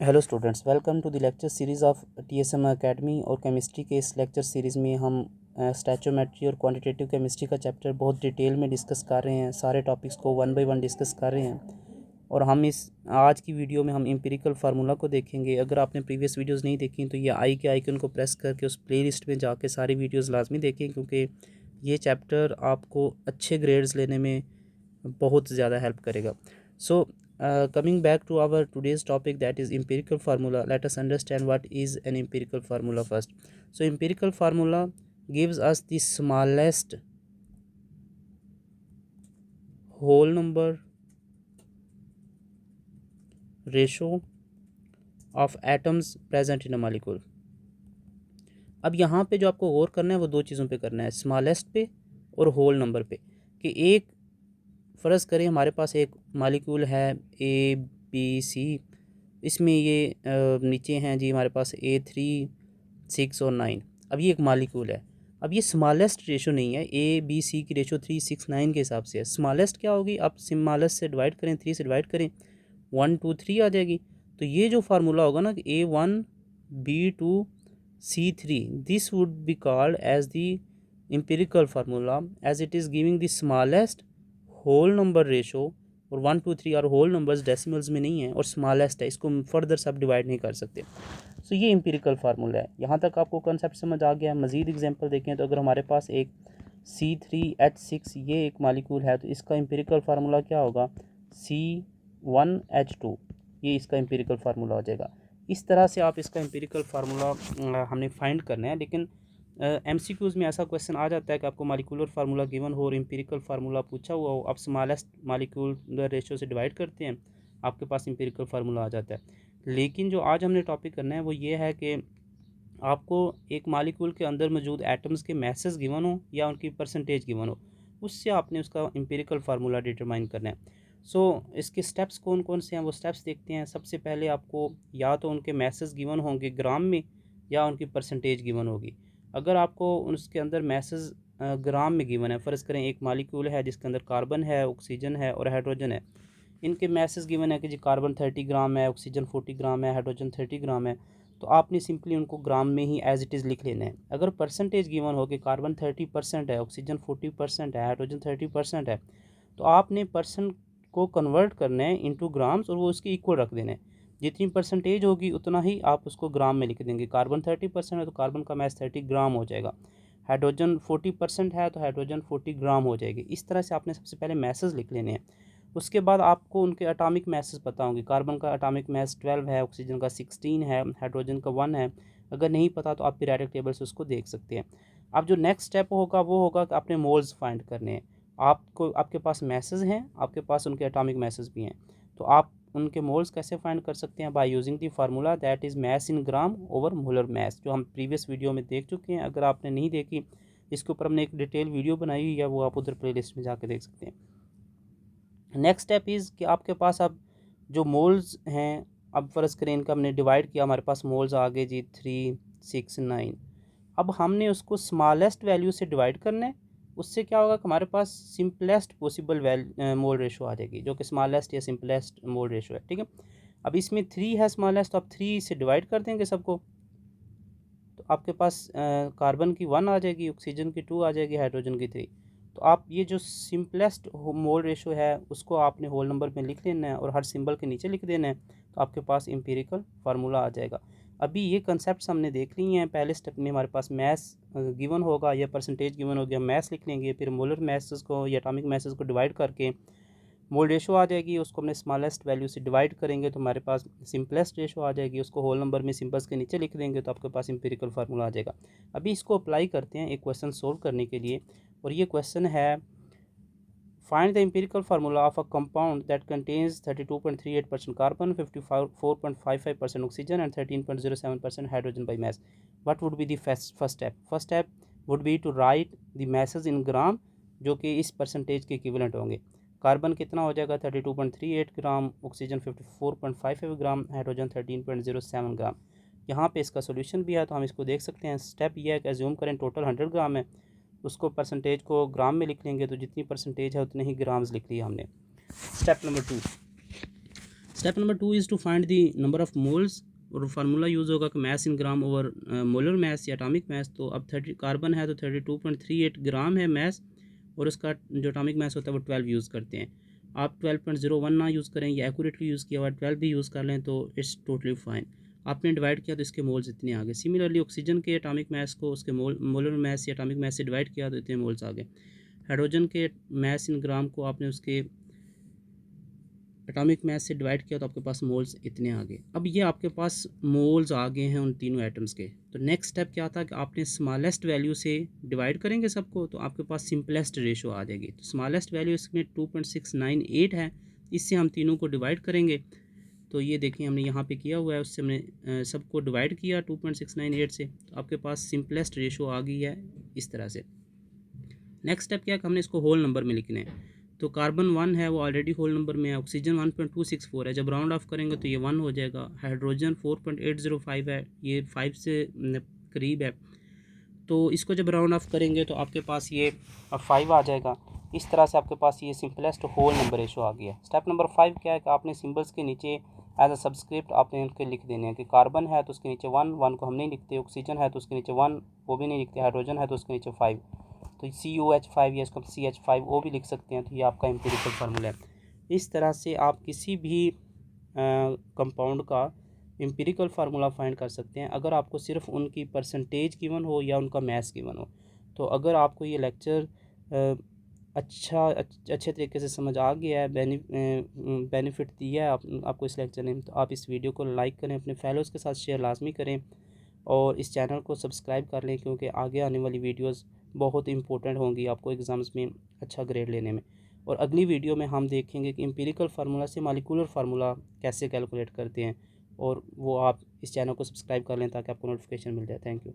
Hello students, welcome to the lecture series of TSM academy. और chemistry के इस lecture series में हम स्टैचोमेट्री और क्वांटिटेटिव केमिस्ट्री का चैप्टर बहुत डिटेल में डिस्कस कर रहे हैं। सारे टॉपिक्स को वन बाय वन डिस्कस कर रहे हैं और हम इस आज की वीडियो में हम एम्पिरिकल फार्मूला को देखेंगे। अगर आपने प्रीवियस वीडियोस नहीं देखी तो ये आई के आइकन को प्रेस करके उस प्लेलिस्ट में जाके सारी वीडियोस लाजमी देखें, क्योंकि ये चैप्टर आपको अच्छे ग्रेड्स लेने में बहुत ज़्यादा हेल्प करेगा। सो coming back to our today's topic, that is empirical formula. Let us understand what is an empirical formula first. So empirical formula gives us the smallest whole number ratio of atoms present in a molecule. अब यहाँ पे जो आपको गौर करना है वो दो चीज़ों पे करना है, स्मॉलेस्ट पे और होल नंबर पे। कि एक फ़र्ज़ करें हमारे पास एक मालिक्यूल है ए बी सी, इसमें ये नीचे हैं जी हमारे पास A3, 6 और 9। अब ये एक मालिक्यूल है। अब ये स्मॉलेस्ट रेशो नहीं है, ए बी सी की रेशो 3, 6, 9 के हिसाब से है। स्मॉलेस्ट क्या होगी, आप स्मॉलेस्ट से डिवाइड करें, 3 से डिवाइड करें, 1, 2, 3 आ जाएगी। तो ये जो फार्मूला होगा ना कि A1, B2, C3, this would be called as the empirical formula as it is giving the smallest whole number ratio. और 1, 2, 3 और होल नंबर्स डेसिमल्स में नहीं है और स्मॉलेस्ट है, इसको फर्दर सब डिवाइड नहीं कर सकते। सो ये एम्पिरिकल फार्मूला है। यहाँ तक आपको कॉन्सेप्ट समझ आ गया है। मज़ीद एग्जांपल देखें तो अगर हमारे पास एक C3H6 ये एक मालिक्यूल है तो इसका एम्पिरिकल फार्मूला क्या होगा, C1H2, ये इसका एम्पिरिकल फार्मूला हो जाएगा। इस तरह से आप इसका एम्पिरिकल फार्मूला हमने फाइंड करना है। लेकिन MCQs में ऐसा क्वेश्चन आ जाता है कि आपको मालिकुलर फार्मूला गिवन हो और एम्पिरिकल फार्मूला पूछा हुआ हो, आप स्मॉलेस्ट मालिक्यूलर रेशियो से डिवाइड करते हैं, आपके पास एम्पिरिकल फार्मूला आ जाता है। लेकिन जो आज हमने टॉपिक करना है वो ये है कि आपको एक मालिक्यूल के अंदर मौजूद एटम्स के मैसेज गिवन हो या उनकी परसेंटेज गिवन हो, उससे आपने उसका एम्पिरिकल फार्मूला डिटरमाइन करना है। इसके स्टेप्स कौन कौन से हैं वो स्टेप्स देखते हैं। सबसे पहले आपको या तो उनके मैसेज गिवन होंगे ग्राम में या उनकी परसेंटेज गिवन होगी। अगर आपको उसके अंदर मैसेज ग्राम में गिवन है, फ़र्ज़ करें एक मालिक्यूल है जिसके अंदर कार्बन है, ऑक्सीजन है और हाइड्रोजन है, इनके मैसेज गिवन है कि जी कार्बन 30 ग्राम है, ऑक्सीजन 40 ग्राम है, हाइड्रोजन 30 ग्राम है, तो आपने सिंपली उनको ग्राम में ही एज इट इज़ लिख लेना है। अगर परसेंटेज गिवन हो कि कार्बन 30% है, ऑक्सीजन 40% है, हाइड्रोजन 30% है, तो आपने परसेंट को कन्वर्ट करना है इनटू ग्राम्स और वो उसके इक्वल रख देना है। जितनी परसेंटेज होगी उतना ही आप उसको ग्राम में लिख देंगे। कार्बन 30% है तो कार्बन का मैस 30 ग्राम हो जाएगा। हाइड्रोजन 40% है तो हाइड्रोजन 40 ग्राम हो जाएगी। इस तरह से आपने सबसे पहले मैसेज लिख लेने हैं। उसके बाद आपको उनके एटॉमिक मैसेज पता होंगे। कार्बन का एटॉमिक मैस 12 है, ऑक्सीजन का 16 है, हाइड्रोजन का 1 है। अगर नहीं पता तो आप पीरियोडिक टेबल से उसको देख सकते हैं। अब जो नेक्स्ट स्टेप होगा वो होगा कि आपने मोल्स फाइंड करने हैं। आपको आपके पास मैसेज हैं, आपके पास उनके एटॉमिक मैसेज भी हैं, तो आप उनके मोल्स कैसे फाइंड कर सकते हैं, by using the formula that is mass in gram over molar mass, जो हम प्रीवियस वीडियो में देख चुके हैं। अगर आपने नहीं देखी, इसके ऊपर हमने एक डिटेल वीडियो बनाई हुई है, वो आप उधर प्लेलिस्ट में जाके देख सकते हैं। नेक्स्ट स्टेप इज़ कि आपके पास अब जो मोल्स हैं, अब फ़र्ज़ करें इनका हमने डिवाइड किया, हमारे पास मोल्स आ गए जी 3, 6, 9। अब हमने उसको स्मॉलेस्ट वैल्यू से डिवाइड करना है। उससे क्या होगा कि हमारे पास सिंपलेस्ट पॉसिबल मोल रेशो आ जाएगी, जो कि स्मॉलेस्ट या सिंपलेस्ट मोल रेशो है। ठीक है, अब इसमें 3 है स्मॉलेस्ट, तो आप 3 से डिवाइड कर देंगे सबको, तो आपके पास कार्बन की 1 आ जाएगी, ऑक्सीजन की 2 आ जाएगी, हाइड्रोजन की 3। तो आप ये जो सिंपलेस्ट मोल रेशो है उसको आपने होल नंबर में लिख लेना है और हर सिंबल के नीचे लिख देना है, तो आपके पास एम्पिरिकल फार्मूला आ जाएगा। अभी ये कंसेप्ट हमने देख ली हैं। पहले स्टेप में हमारे पास मैस गिवन होगा या परसेंटेज गिवन होगी, हम मैस लिख लेंगे, फिर मोलर मैसेस को या एटॉमिक मैसेस को डिवाइड करके मोल रेशो आ जाएगी, उसको हमने स्मॉलेस्ट वैल्यू से डिवाइड करेंगे तो हमारे पास सिंपलेस्ट रेशो आ जाएगी, उसको होल नंबर में सिंबल्स के नीचे लिख देंगे तो आपके पास एम्पिरिकल फार्मूला आ जाएगा। अभी इसको अप्लाई करते हैं एक क्वेश्चन सोल्व करने के लिए, और ये क्वेश्चन है find the empirical formula of a compound that contains 32.38% carbon, 54.55% oxygen and 13.07% hydrogen by mass. What would be the first step? First step would be to write the masses in gram, जो कि इस percentage के equivalent होंगे। Carbon कितना हो जाएगा 32.38 ग्राम, oxygen 54.55 ग्राम, hydrogen 13.07 ग्राम। यहाँ पे इसका सोल्यूशन भी है तो हम इसको देख सकते हैं। स्टेप ये है कि एज्यूम करें टोटल 100 ग्राम है, उसको परसेंटेज को ग्राम में लिख लेंगे, तो जितनी परसेंटेज है उतने ही ग्राम्स लिख लिया हमने। Step number 2, step number 2 is to find the number of moles, और फार्मूला यूज़ होगा कि मास इन ग्राम ओवर मोलर मास या एटॉमिक मास। तो अब 30 कार्बन है तो 32.38 ग्राम है मास, और उसका जो एटॉमिक मास होता है वो 12 यूज़ करते हैं। आप 12.01 ना यूज़ करें, या एक्यूरेटली यूज़ किया हुआ 12 भी यूज़ कर लें तो इट्स टोटली फाइन। आपने डिवाइड किया तो इसके मोल्स इतने आ गए। सिमिलरली ऑक्सीजन के एटॉमिक मास को उसके मोलर मास या एटॉमिक मास से डिवाइड किया तो इतने मोल्स आ गए। हाइड्रोजन के मास इन ग्राम को आपने उसके एटॉमिक मास से डिवाइड किया तो आपके पास मोल्स इतने आ गए। अब ये आपके पास मोल्स आ गए हैं उन तीनों एटम्स के। तो नेक्स्ट स्टेप क्या था कि आपने स्मॉलेस्ट वैल्यू से डिवाइड करेंगे सबको, तो आपके पास सिंपलेस्ट रेशो आ जाएगी। तो स्मॉलेस्ट वैल्यू इसमें 2.698 है, इससे हम तीनों को डिवाइड करेंगे। तो ये देखिए हमने यहाँ पे किया हुआ है, उससे हमने सबको डिवाइड किया 2.698 से, तो आपके पास सिंपलेस्ट रेशो आ गई है इस तरह से। नेक्स्ट स्टेप क्या है कि हमने इसको होल नंबर में लिखना है। तो कार्बन 1 है वो ऑलरेडी होल नंबर में है, ऑक्सीजन 1.264 है, जब राउंड ऑफ करेंगे तो ये 1 हो जाएगा। हाइड्रोजन 4.805 है, ये 5 से करीब है, तो इसको जब राउंड ऑफ करेंगे तो आपके पास ये 5 आ जाएगा। इस तरह से आपके पास ये सिंपलेस्ट होल नंबर रेशो आ गया। स्टेप नंबर 5 क्या है कि आपने सिंबल्स के नीचे एज अ सब्सक्रिप्ट आपने उनके लिख देने हैं कि कार्बन है तो उसके नीचे 1 को हम नहीं लिखते, ऑक्सीजन है तो उसके नीचे 1 वो भी नहीं लिखते, हाइड्रोजन है तो उसके नीचे 5, तो COH5 या इसको हम CH5O भी लिख सकते हैं। तो ये आपका एम्पिरिकल फार्मूला है। इस तरह से आप किसी भी कंपाउंड का एम्पिरिकल फार्मूला फाइंड कर सकते हैं, अगर आपको सिर्फ उनकी परसेंटेज गिवन हो या उनका मैथ्स गिवन हो। तो अगर आपको ये लेक्चर अच्छे तरीके से समझ आ गया है, बेनिफिट दिया है आपको इस लेक्चर ने, तो आप इस वीडियो को लाइक करें, अपने फेलोज़ के साथ शेयर लाजमी करें, और इस चैनल को सब्सक्राइब कर लें, क्योंकि आगे आने वाली वीडियोस बहुत इंपॉर्टेंट होंगी आपको एग्ज़ाम्स में अच्छा ग्रेड लेने में। और अगली वीडियो में हम देखेंगे कि एम्पिरिकल फार्मूला से मॉलिक्यूलर फार्मूला कैसे कैलकुलेट करते हैं, और वो आप इस चैनल को सब्सक्राइब कर लें ताकि आपको नोटिफिकेशन मिल जाए। Thank you.